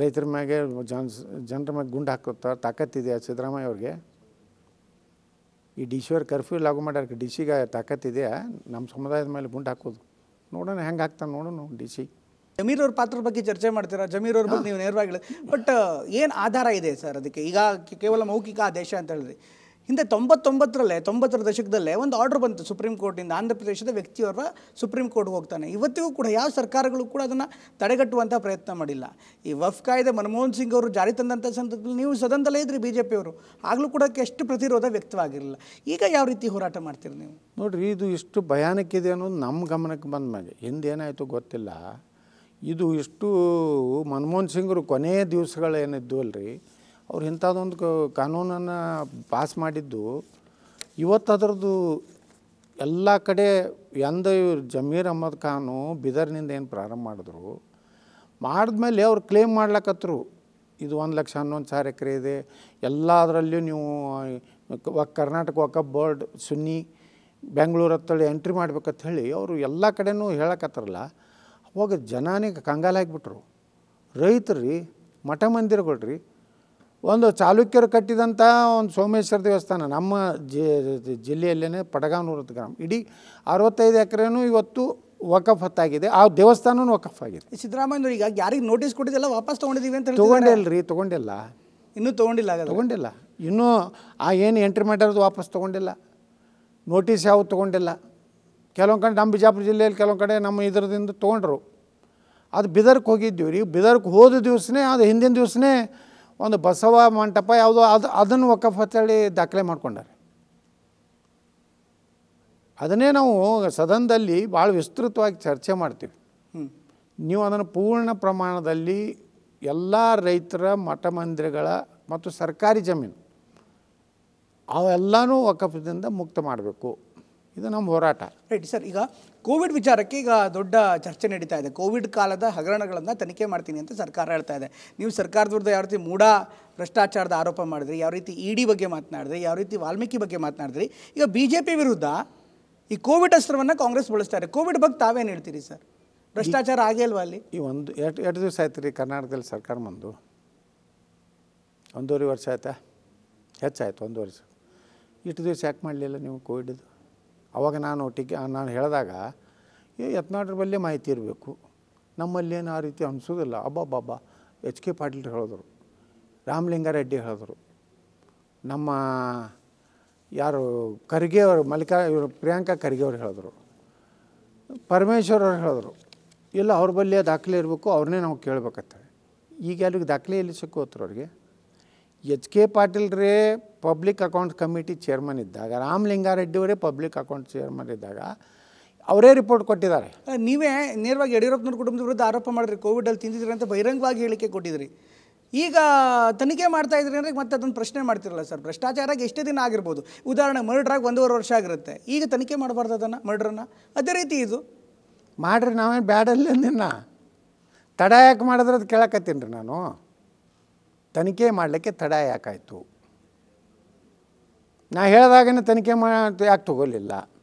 ರೈತರ ಮ್ಯಾಗೆ ಜನರ ಮ್ಯಾಗೆ ಗುಂಡು ಹಾಕುತ್ತಾ ತಾಕತ್ತಿದೆಯಾ ಸಿದ್ದರಾಮಯ್ಯ ಅವ್ರಿಗೆ? ಈ ಡಿ ಸಿ ಅವ್ರು ಕರ್ಫ್ಯೂ ಲಾಗು ಮಾಡ್ಯಾರ, ಡಿ ಸಿಗೆ ತಾಕತ್ತಿದೆಯಾ ನಮ್ಮ ಸಮುದಾಯದ ಮೇಲೆ ಗುಂಡು ಹಾಕೋದು? ನೋಡೋಣ ಹೆಂಗೆ ಹಾಕ್ತಾನೆ ನೋಡೋಣ ಡಿ ಸಿ. ಜಮೀರ್ ಅವ್ರ ಪಾತ್ರದ ಬಗ್ಗೆ ಚರ್ಚೆ ಮಾಡ್ತೀರಾ? ಜಮೀರ್ ಅವ್ರ ಬಗ್ಗೆ ನೀವು ನೇರವಾಗಿ ಬಟ್ ಏನು ಆಧಾರ ಇದೆ ಸರ್ ಅದಕ್ಕೆ? ಈಗ ಕೇವಲ ಮೌಖಿಕ ಆದೇಶ ಅಂತ ಹೇಳಿದ್ರಿ. ಹಿಂದೆ 90ರ ದಶಕದಲ್ಲೇ ಒಂದು ಆರ್ಡರ್ ಬಂತು ಸುಪ್ರೀಂ ಕೋರ್ಟಿಂದ, ಆಂಧ್ರ ಪ್ರದೇಶದ ವ್ಯಕ್ತಿಯವರ ಸುಪ್ರೀಂ ಕೋರ್ಟ್ಗೆ ಹೋಗ್ತಾನೆ. ಇವತ್ತಿಗೂ ಕೂಡ ಯಾವ ಸರ್ಕಾರಗಳು ಕೂಡ ಅದನ್ನು ತಡೆಗಟ್ಟುವಂಥ ಪ್ರಯತ್ನ ಮಾಡಿಲ್ಲ. ಈ ವಫ್ ಕಾಯ್ದೆ ಮನಮೋಹನ್ ಸಿಂಗ್ ಅವರು ಜಾರಿ ತಂದಂಥ ಸಂದರ್ಭದಲ್ಲಿ ನೀವು ಸದನದಲ್ಲೇ ಇದ್ರಿ BJP ಅವರು, ಆಗಲೂ ಕೂಡ ಎಷ್ಟು ಪ್ರತಿರೋಧ ವ್ಯಕ್ತವಾಗಿರಲಿಲ್ಲ. ಈಗ ಯಾವ ರೀತಿ ಹೋರಾಟ ಮಾಡ್ತೀರಿ ನೀವು? ನೋಡಿರಿ, ಇದು ಇಷ್ಟು ಭಯಾನಕ್ಕಿದೆ ಅನ್ನೋದು ನಮ್ಮ ಗಮನಕ್ಕೆ ಬಂದ ಮ್ಯಾಗೆ. ಹಿಂದೇನಾಯಿತು ಗೊತ್ತಿಲ್ಲ. ಇದು ಇಷ್ಟು ಮನಮೋಹನ್ ಸಿಂಗರು ಕೊನೆಯ ದಿವಸಗಳೇನಿದ್ದು ಅಲ್ರಿ, ಅವ್ರು ಇಂಥದ್ದೊಂದು ಕಾನೂನನ್ನು ಪಾಸ್ ಮಾಡಿದ್ದು ಇವತ್ತು ಅದರದ್ದು ಎಲ್ಲ ಕಡೆ ಜಮೀರ್ ಅಹ್ಮದ್ ಖಾನು ಬಿದರ್ನಿಂದ ಏನು ಪ್ರಾರಂಭ ಮಾಡಿದ್ಮೇಲೆ ಅವ್ರು ಕ್ಲೇಮ್ ಮಾಡ್ಲಕತ್ತರು, ಇದು 1,11,000 ಎಕರೆ ಇದೆ, ಎಲ್ಲ ಅದರಲ್ಲಿಯೂ ನೀವು ಕರ್ನಾಟಕ ವಕಫ್ ಬೋರ್ಡ್ ಸುನ್ನಿ ಬೆಂಗಳೂರು ಹತ್ತಳಿ ಎಂಟ್ರಿ ಮಾಡ್ಬೇಕಂತ ಹೇಳಿ ಅವರು ಎಲ್ಲ ಕಡೆನೂ ಹೇಳಕತ್ತಾರಲ್ಲ. ಅವಾಗ ಜನನೇ ಕಂಗಾಲಾಗಿಬಿಟ್ರು. ರೈತರು ಮಠ ಮಂದಿರಗಳ್ರಿ, ಒಂದು ಚಾಲುಕ್ಯರು ಕಟ್ಟಿದಂಥ ಒಂದು ಸೋಮೇಶ್ವರ ದೇವಸ್ಥಾನ ನಮ್ಮ ಜಿಲ್ಲೆಯಲ್ಲೇ ಪಡಗಾನೂರು ಗ್ರಾಮ, ಇಡೀ 65 ಎಕರೆನೂ ಇವತ್ತು ವಕಫ್ ಹತ್ತಾಗಿದೆ. ಆ ದೇವಸ್ಥಾನವೂ ವಕಫ್ ಆಗಿದೆ. ಸಿದ್ದರಾಮಯ್ಯ ಈಗ ಯಾರಿಗೆ ನೋಟಿಸ್ ಕೊಟ್ಟಿದ್ದೆಲ್ಲ ವಾಪಸ್ ತೊಗೊಂಡಿದ್ದೀವಿ ಅಂತ ತೊಗೊಂಡಿಲ್ಲ, ಇನ್ನೂ ತೊಗೊಂಡಿಲ್ಲ. ಇನ್ನೂ ಆ ಏನು ಎಂಟ್ರಿ ಮಾಡಿರೋದು ವಾಪಸ್ ತೊಗೊಂಡಿಲ್ಲ, ನೋಟಿಸ್ ಯಾವುದು ತೊಗೊಂಡಿಲ್ಲ. ಕೆಲವೊಂದು ಕಡೆ ನಮ್ಮ ಬಿಜಾಪುರ ಜಿಲ್ಲೆಯಲ್ಲಿ ಕೆಲವೊಂದು ಕಡೆ ನಮ್ಮ ಇದರದಿಂದ ತೊಗೊಂಡ್ರು. ಅದು ಬಿದರ್ಗೆ ಹೋಗಿದ್ದೀವಿ ರೀ. ಬಿದರ್ಗೆ ಹೋದ ದಿವಸನೇ, ಅದು ಹಿಂದಿನ ದಿವಸನೇ ಒಂದು ಬಸವ ಮಂಟಪ ಯಾವುದೋ ಅದನ್ನು ವಕಫ್ ಅಂತೇಳಿ ದಾಖಲೆ ಮಾಡ್ಕೊಂಡಾರೆ. ಅದನ್ನೇ ನಾವು ಸದನದಲ್ಲಿ ಭಾಳ ವಿಸ್ತೃತವಾಗಿ ಚರ್ಚೆ ಮಾಡ್ತೀವಿ. ನೀವು ಅದನ್ನು ಪೂರ್ಣ ಪ್ರಮಾಣದಲ್ಲಿ ಎಲ್ಲ ರೈತರ ಮಠ ಮಂದಿರಗಳ ಮತ್ತು ಸರ್ಕಾರಿ ಜಮೀನು ಅವೆಲ್ಲನೂ ವಕಫದಿಂದ ಮುಕ್ತ ಮಾಡಬೇಕು. ಇದು ನಮ್ಮ ಹೋರಾಟ. Right sir. ಈಗ ಕೋವಿಡ್ ವಿಚಾರಕ್ಕೆ ಈಗ ದೊಡ್ಡ ಚರ್ಚೆ ನಡೀತಾ ಇದೆ. ಕೋವಿಡ್ ಕಾಲದ ಹಗರಣಗಳನ್ನು ತನಿಖೆ ಮಾಡ್ತೀನಿ ಅಂತ ಸರ್ಕಾರ ಹೇಳ್ತಾ ಇದೆ. ನೀವು ಸರ್ಕಾರದ ವಿರುದ್ಧ ಯಾವ ರೀತಿ ಭ್ರಷ್ಟಾಚಾರದ ಆರೋಪ ಮಾಡಿದ್ರಿ, ಯಾವ ರೀತಿ ED ಬಗ್ಗೆ ಮಾತನಾಡಿದ್ರಿ, ಯಾವ ರೀತಿ ವಾಲ್ಮೀಕಿ ಬಗ್ಗೆ ಮಾತನಾಡಿದ್ರಿ. ಈಗ BJP ವಿರುದ್ಧ ಈ ಕೋವಿಡ್ ಅಸ್ತ್ರವನ್ನು ಕಾಂಗ್ರೆಸ್ ಬಳಸ್ತಾರೆ. ಕೋವಿಡ್ ಬಗ್ಗೆ ತಾವೇನು ಹೇಳ್ತೀರಿ ಸರ್? ಭ್ರಷ್ಟಾಚಾರ ಆಗೇ ಅಲ್ವಾ ಅಲ್ಲಿ? ಈ ಎರಡು ದಿವಸ ಆಯ್ತು ರೀ ಕರ್ನಾಟಕದಲ್ಲಿ ಸರ್ಕಾರ ಬಂದು, 1.5 ವರ್ಷ ಆಯ್ತಾ? ಹೆಚ್ಚಾಯ್ತು 1 ವರ್ಷ. ಇಷ್ಟು ದಿವಸ ಯಾಕೆ ಮಾಡಲಿಲ್ಲ ನೀವು ಕೋವಿಡ್ದು? ಅವಾಗ ನಾನು ಹೇಳಿದಾಗ ಯತ್ನಾಳ್ರ ಬಲ್ಲೇ ಮಾಹಿತಿ ಇರಬೇಕು, ನಮ್ಮಲ್ಲೇನು ಆ ರೀತಿ ಅನಿಸೋದಿಲ್ಲ. ಅಬ್ಬಬ್ಬಬ್ಬ HK ಪಾಟೀಲ್ ಹೇಳಿದ್ರು, ರಾಮಲಿಂಗಾರೆಡ್ಡಿ ಹೇಳಿದ್ರು, ನಮ್ಮ ಯಾರು ಖರ್ಗೆ ಅವರು ಪ್ರಿಯಾಂಕಾ ಖರ್ಗೆ ಅವ್ರು ಹೇಳಿದ್ರು, ಪರಮೇಶ್ವರ್ ಅವ್ರು ಹೇಳಿದ್ರು. ಇಲ್ಲ ಅವ್ರ ಬಲ್ಲಿ ದಾಖಲೆ ಇರಬೇಕು, ಅವ್ರನ್ನೇ ನಾವು ಕೇಳಬೇಕಂತೇಳಿ. ಈಗ ಅಲ್ಲಿಗೆ ದಾಖಲೆ ಎಲ್ಲಿ ಸಿಕ್ಕೋತ್ರು ಅವ್ರಿಗೆ? HK ಪಾಟೀಲ್ರೇ public account committee chairman ಇದ್ದಾಗ, ರಾಮಲಿಂಗಾರೆಡ್ಡಿ ಅವರೇ ಪಬ್ಲಿಕ್ ಅಕೌಂಟ್ ಚೇರ್ಮನ್ ಇದ್ದಾಗ ಅವರೇ ರಿಪೋರ್ಟ್ ಕೊಟ್ಟಿದ್ದಾರೆ. ನೀವೇ ನೇರವಾಗಿ ಯಡಿಯೂರಪ್ಪನವ್ರ ಕುಟುಂಬದ ವಿರುದ್ಧ ಆರೋಪ ಮಾಡಿದ್ರಿ, ಕೋವಿಡಲ್ಲಿ ತಿಂದಿದ್ರಿ ಅಂತ ಬಹಿರಂಗವಾಗಿ ಹೇಳಿಕೆ ಕೊಟ್ಟಿದ್ರಿ. ಈಗ ತನಿಖೆ ಮಾಡ್ತಾ ಇದ್ರಿ ಅಂದರೆ ಮತ್ತೆ ಅದನ್ನು ಪ್ರಶ್ನೆ ಮಾಡ್ತಿರಲ್ಲ ಸರ್. ಭ್ರಷ್ಟಾಚಾರಕ್ಕೆ ಎಷ್ಟೇ ದಿನ ಆಗಿರ್ಬೋದು. ಉದಾಹರಣೆ ಮರ್ಡ್ರಾಗಿ 1.5 ವರ್ಷ ಆಗಿರುತ್ತೆ. ಈಗ ತನಿಖೆ ಮಾಡಬಾರ್ದು ಅದನ್ನು, ಮರ್ಡ್ರನ್ನು? ಅದೇ ರೀತಿ ಇದು ಮಾಡಿರಿ, ನಾವೇನು ಬ್ಯಾಡಲ್ಲ ನಿನ್ನ ತಡ ಯಾಕೆ ಮಾಡಿದ್ರೆ ಅದು ಕೇಳಕತ್ತೀನಿ ರೀ ನಾನು. ತನಿಖೆ ಮಾಡಲಿಕ್ಕೆ ತಡ ಯಾಕಾಯಿತು? ನಾ ಹೇಳಿದಾಗನೇ ತನಿಖೆ ಯಾಕೆ ತಗೋಲಿಲ್ಲ?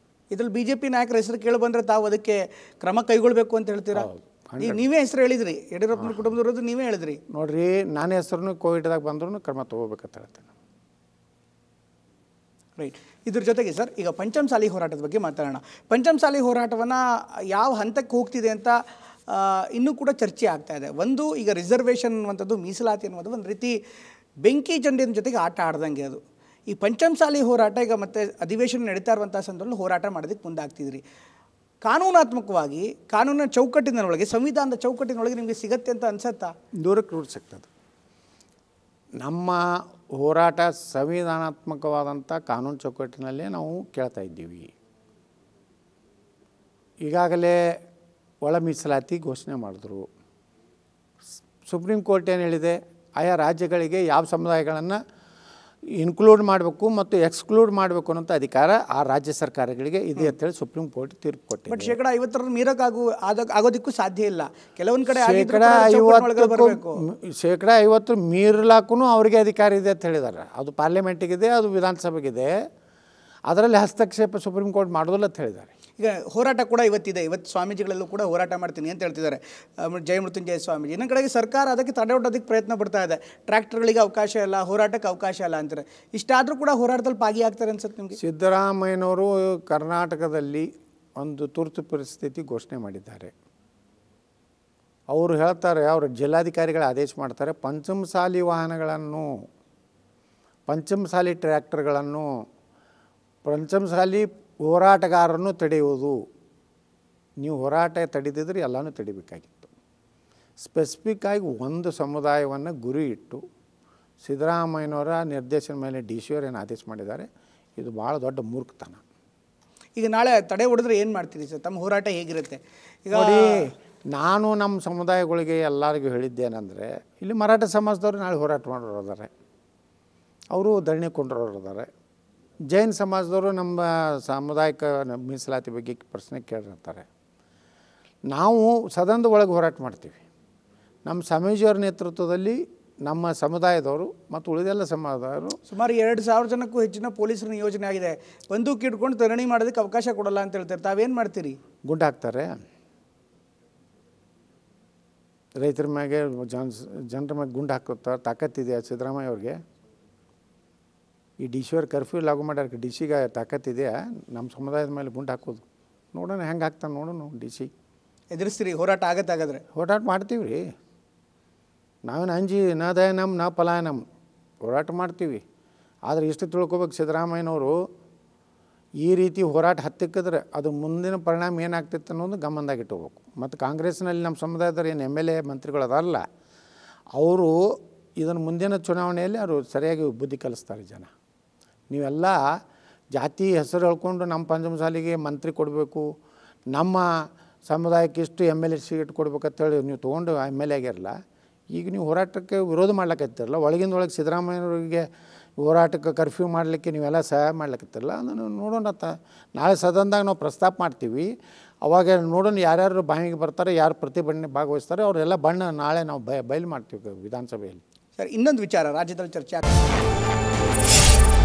ಇದ್ರಲ್ಲಿ BJP ನಾಯಕರ ಹೆಸರು ಕೇಳಿ ಬಂದರೆ ತಾವು ಅದಕ್ಕೆ ಕ್ರಮ ಕೈಗೊಳ್ಳಬೇಕು ಅಂತ ಹೇಳ್ತೀರಾ? ಈಗ ನೀವೇ ಹೆಸರು ಹೇಳಿದ್ರಿ, ಯಡಿಯೂರಪ್ಪನ ಕುಟುಂಬದ ವಿರುದ್ಧ ನೀವೇ ಹೇಳಿದ್ರಿ. ನೋಡಿರಿ, ನನ್ನ ಹೆಸರು ಕೋವಿಡ್ದಾಗ ಬಂದ್ರೂ ಕ್ರಮ ತೊಗೋಬೇಕಂತ ಹೇಳ್ತೇನೆ. ರೈಟ್. ಇದ್ರ ಜೊತೆಗೆ ಸರ್, ಈಗ ಪಂಚಮಸಾಲಿ ಹೋರಾಟದ ಬಗ್ಗೆ ಮಾತಾಡೋಣ. ಪಂಚಮಸಾಲಿ ಹೋರಾಟವನ್ನು ಯಾವ ಹಂತಕ್ಕೆ ಹೋಗ್ತಿದೆ ಅಂತ ಇನ್ನೂ ಕೂಡ ಚರ್ಚೆ ಆಗ್ತಾ ಇದೆ. ಒಂದು, ಈಗ ರಿಸರ್ವೇಷನ್ ಅನ್ನುವಂಥದ್ದು, ಮೀಸಲಾತಿ ಅನ್ನೋದು ಒಂದು ರೀತಿ ಬೆಂಕಿ ಚಂಡಿನ ಜೊತೆಗೆ ಆಟ ಆಡ್ದಂಗೆ ಅದು. ಈ ಪಂಚಮಸಾಲಿ ಹೋರಾಟ ಈಗ ಮತ್ತೆ ಅಧಿವೇಶನ ನಡೀತಾ ಇರುವಂಥ ಸಂದರ್ಭದಲ್ಲಿ ಹೋರಾಟ ಮಾಡೋದಕ್ಕೆ ಮುಂದಾಗ್ತಿದ್ರಿ. ಕಾನೂನಾತ್ಮಕವಾಗಿ ಕಾನೂನಿನ ಚೌಕಟ್ಟಿನೊಳಗೆ, ಸಂವಿಧಾನದ ಚೌಕಟ್ಟಿನೊಳಗೆ ನಿಮಗೆ ಸಿಗತ್ತೆ ಅಂತ ಅನ್ಸತ್ತಾ? 100% ಸಿಗ್ತದೆ. ನಮ್ಮ ಹೋರಾಟ ಸಂವಿಧಾನಾತ್ಮಕವಾದಂಥ ಕಾನೂನು ಚೌಕಟ್ಟಿನಲ್ಲೇ ನಾವು ಕೇಳ್ತಾ ಇದ್ದೀವಿ. ಈಗಾಗಲೇ ಒಳ ಮೀಸಲಾತಿ ಘೋಷಣೆ ಮಾಡಿದ್ರು. ಸುಪ್ರೀಂ ಕೋರ್ಟ್ ಏನು ಹೇಳಿದೆ, ಆಯಾ ರಾಜ್ಯಗಳಿಗೆ ಯಾವ ಸಮುದಾಯಗಳನ್ನು ಇನ್ಕ್ಲೂಡ್ ಮಾಡಬೇಕು ಮತ್ತು ಎಕ್ಸ್ಕ್ಲೂಡ್ ಮಾಡಬೇಕು ಅನ್ನೋಂಥ ಅಧಿಕಾರ ಆ ರಾಜ್ಯ ಸರ್ಕಾರಗಳಿಗೆ ಇದೆ ಅಂತೇಳಿ ಸುಪ್ರೀಂ ಕೋರ್ಟ್ ತೀರ್ಪು ಕೊಟ್ಟಿದೆ. ಬಟ್ 50% ಮೀರೋಕ್ಕಾಗೋದಕ್ಕೂ ಸಾಧ್ಯ ಇಲ್ಲ. ಕೆಲವೊಂದು ಕಡೆ 50% ಮೀರಲಾಕೂ ಅವರಿಗೆ ಅಧಿಕಾರ ಇದೆ ಅಂತ ಹೇಳಿದ್ದಾರೆ. ಅದು ಪಾರ್ಲಿಮೆಂಟಿಗಿದೆ, ಅದು ವಿಧಾನಸಭೆಗಿದೆ. ಅದರಲ್ಲಿ ಹಸ್ತಕ್ಷೇಪ ಸುಪ್ರೀಂ ಕೋರ್ಟ್ ಮಾಡೋದಿಲ್ಲ ಅಂತ ಹೇಳಿದ್ದಾರೆ. ಈಗ ಹೋರಾಟ ಕೂಡ ಇವತ್ತಿದೆ, ಇವತ್ತು ಸ್ವಾಮೀಜಿಗಳಲ್ಲೂ ಕೂಡ ಹೋರಾಟ ಮಾಡ್ತೀನಿ ಅಂತ ಹೇಳ್ತಿದ್ದಾರೆ ಜಯಮೃತ್ಯುಂಜಯ ಸ್ವಾಮೀಜಿ. ಇನ್ನೊಂದು ಕಡೆಗೆ ಸರ್ಕಾರ ಅದಕ್ಕೆ ತಡೆ ಒಡ್ಡೋದಕ್ಕೆ ಪ್ರಯತ್ನ ಪಡ್ತಾ ಇದೆ, ಟ್ರ್ಯಾಕ್ಟರ್ಗಳಿಗೆ ಅವಕಾಶ ಇಲ್ಲ, ಹೋರಾಟಕ್ಕೆ ಅವಕಾಶ ಇಲ್ಲ ಅಂತಾರೆ. ಇಷ್ಟಾದರೂ ಕೂಡ ಹೋರಾಟದಲ್ಲಿ ಭಾಗಿಯಾಗ್ತಾರೆ ಅನ್ಸುತ್ತೆ ನಿಮಗೆ? ಸಿದ್ದರಾಮಯ್ಯನವರು ಕರ್ನಾಟಕದಲ್ಲಿ ಒಂದು ತುರ್ತು ಪರಿಸ್ಥಿತಿ ಘೋಷಣೆ ಮಾಡಿದ್ದಾರೆ. ಅವರು ಹೇಳ್ತಾರೆ, ಅವರು ಜಿಲ್ಲಾಧಿಕಾರಿಗಳ ಆದೇಶ ಮಾಡ್ತಾರೆ, ಪಂಚಮಸಾಲಿ ವಾಹನಗಳನ್ನು, ಪಂಚಮಸಾಲಿ ಟ್ರ್ಯಾಕ್ಟರ್ಗಳನ್ನು, ಪಂಚಮಸಾಲಿ ಹೋರಾಟಗಾರರನ್ನು ತಡೆಯುವುದು. ನೀವು ಹೋರಾಟ ತಡೆದಿದ್ರೆ ಎಲ್ಲನೂ ತಡಿಬೇಕಾಗಿತ್ತು. ಸ್ಪೆಸಿಫಿಕ್ಕಾಗಿ ಒಂದು ಸಮುದಾಯವನ್ನು ಗುರಿ ಇಟ್ಟು ಸಿದ್ದರಾಮಯ್ಯನವರ ನಿರ್ದೇಶನ ಮೇಲೆ ಡಿ ಸಿ ಅವರು ಏನು ಆದೇಶ ಮಾಡಿದ್ದಾರೆ, ಇದು ಭಾಳ ದೊಡ್ಡ ಮೂರ್ಖತನ. ಈಗ ನಾಳೆ ತಡೆ ಹೊಡೆದ್ರೆ ಏನು ಮಾಡ್ತೀರಿ ಸರ್? ತಮ್ಮ ಹೋರಾಟ ಹೇಗಿರುತ್ತೆ? ಈಗ ನೋಡಿ, ನಾನು ನಮ್ಮ ಸಮುದಾಯಗಳಿಗೆ ಎಲ್ಲರಿಗೂ ಹೇಳಿದ್ದೇನೆಂದರೆ, ಇಲ್ಲಿ ಮರಾಠ ಸಮಾಜದವರು ನಾಳೆ ಹೋರಾಟ ಮಾಡೋರು ಇದ್ದಾರೆ, ಅವರು ಧರಣಿ ಕೊಂಡ್ರೋರು ಇದ್ದಾರೆ. ಜೈನ್ ಸಮಾಜದವರು ನಮ್ಮ ಸಾಮುದಾಯಿಕ ಮೀಸಲಾತಿ ಬಗ್ಗೆ ಪ್ರಶ್ನೆ ಕೇಳಿರ್ತಾರೆ. ನಾವು ಸದನದ ಒಳಗೆ ಹೋರಾಟ ಮಾಡ್ತೀವಿ. ನಮ್ಮ ಸ್ವಾಮೀಜಿಯವರ ನೇತೃತ್ವದಲ್ಲಿ ನಮ್ಮ ಸಮುದಾಯದವರು ಮತ್ತು ಉಳಿದೆಲ್ಲ ಸಮುದಾಯದವರು ಸುಮಾರು 2,000 ಜನಕ್ಕೂ ಹೆಚ್ಚಿನ ಪೊಲೀಸರ ನಿಯೋಜನೆ ಆಗಿದೆ. ಬಂದೂಕು ಇಟ್ಕೊಂಡು ಧರಣಿ ಮಾಡೋದಕ್ಕೆ ಅವಕಾಶ ಕೊಡಲ್ಲ ಅಂತ ಹೇಳ್ತಾರೆ. ತಾವೇನು ಮಾಡ್ತೀರಿ? ಗುಂಡು ಹಾಕ್ತಾರೆ, ರೈತರ ಮ್ಯಾಗೆ ಜನರ ಮ್ಯಾಗೆ ಗುಂಡು ಹಾಕುತ್ತಾರೆ. ತಾಕತ್ತಿದೆ ಸಿದ್ದರಾಮಯ್ಯ ಅವ್ರಿಗೆ? ಈ ಡಿ ಸಿ ಅವ್ರು ಕರ್ಫ್ಯೂ ಲಾಗು ಮಾಡ್ಯಾರ, ಡಿ ಸಿಗೆ ತಾಕತ್ತಿದೆಯಾ ನಮ್ಮ ಸಮುದಾಯದ ಮೇಲೆ ಗುಂಡು ಹಾಕೋದು? ನೋಡೋಣ ಹೆಂಗೆ ಹಾಕ್ತಾನೆ, ನೋಡೋಣ. ಡಿ ಸಿ ಎದುರಿಸ್ತೀರಿ? ಹೋರಾಟ ಆಗತ್ತೆ ಹಾಗಾದ್ರೆ? ಹೋರಾಟ ಮಾಡ್ತೀವಿ ರೀ. ನಾವೇನು ಅಂಜಿ ನ ದಯನಮ್ ನ ಪಲಾಯನಮ್ ಹೋರಾಟ ಮಾಡ್ತೀವಿ. ಆದರೆ ಇಷ್ಟು ತಿಳ್ಕೊಬೇಕು, ಸಿದ್ದರಾಮಯ್ಯನವರು ಈ ರೀತಿ ಹೋರಾಟ ಹತ್ತಿಕ್ಕಿದ್ರೆ ಅದು ಮುಂದಿನ ಪರಿಣಾಮ ಏನಾಗ್ತಿತ್ತು ಅನ್ನೋದು ಗಮನದಾಗ ಇಟ್ಕೋಬೇಕು. ಮತ್ತು ಕಾಂಗ್ರೆಸ್ನಲ್ಲಿ ನಮ್ಮ ಸಮುದಾಯದವ್ರು ಏನು MLA ಮಂತ್ರಿಗಳು ಅದಲ್ಲ, ಅವರು ಇದನ್ನು ಮುಂದಿನ ಚುನಾವಣೆಯಲ್ಲಿ ಅವರು ಸರಿಯಾಗಿ ಬುದ್ಧಿ ಕಲಿಸ್ತಾರೆ. ಜನ ನೀವೆಲ್ಲ ಜಾತಿ ಹೆಸರು ಹೇಳ್ಕೊಂಡು ನಮ್ಮ ಪಂಚಮಸಾಲಿಗೆ ಮಂತ್ರಿ ಕೊಡಬೇಕು, ನಮ್ಮ ಸಮುದಾಯಕ್ಕೆ ಇಷ್ಟು MLA ಸೀಟ್ ಕೊಡ್ಬೇಕಂತೇಳಿ ನೀವು ತೊಗೊಂಡು MLA ಆಗಿರಲ್ಲ. ಈಗ ನೀವು ಹೋರಾಟಕ್ಕೆ ವಿರೋಧ ಮಾಡ್ಲಿಕ್ಕತ್ತಿರಲ್ಲ, ಒಳಗಿಂದೊಳಗೆ ಸಿದ್ದರಾಮಯ್ಯವ್ರಿಗೆ ಹೋರಾಟಕ್ಕೆ ಕರ್ಫ್ಯೂ ಮಾಡಲಿಕ್ಕೆ ನೀವೆಲ್ಲ ಸಹಾಯ ಮಾಡ್ಲಿಕ್ಕತ್ತಿರಲ್ಲ. ಅದನ್ನು ನೋಡೋಣ. ನಾಳೆ ಸದನದಾಗ ನಾವು ಪ್ರಸ್ತಾಪ ಮಾಡ್ತೀವಿ, ಅವಾಗ ನೋಡೋಣ ಯಾರ್ಯಾರು ಬಾಯಿಗೆ ಬರ್ತಾರೆ, ಯಾರು ಪ್ರತಿಭಟನೆ ಭಾಗವಹಿಸ್ತಾರೆ, ಅವರೆಲ್ಲ ಬಣ್ಣ ನಾಳೆ ನಾವು ಬಯಲು ಮಾಡ್ತೀವಿ ವಿಧಾನಸಭೆಯಲ್ಲಿ. ಸರ್, ಇನ್ನೊಂದು ವಿಚಾರ ರಾಜ್ಯದಲ್ಲಿ ಚರ್ಚೆ ಆಗ್ತದೆ.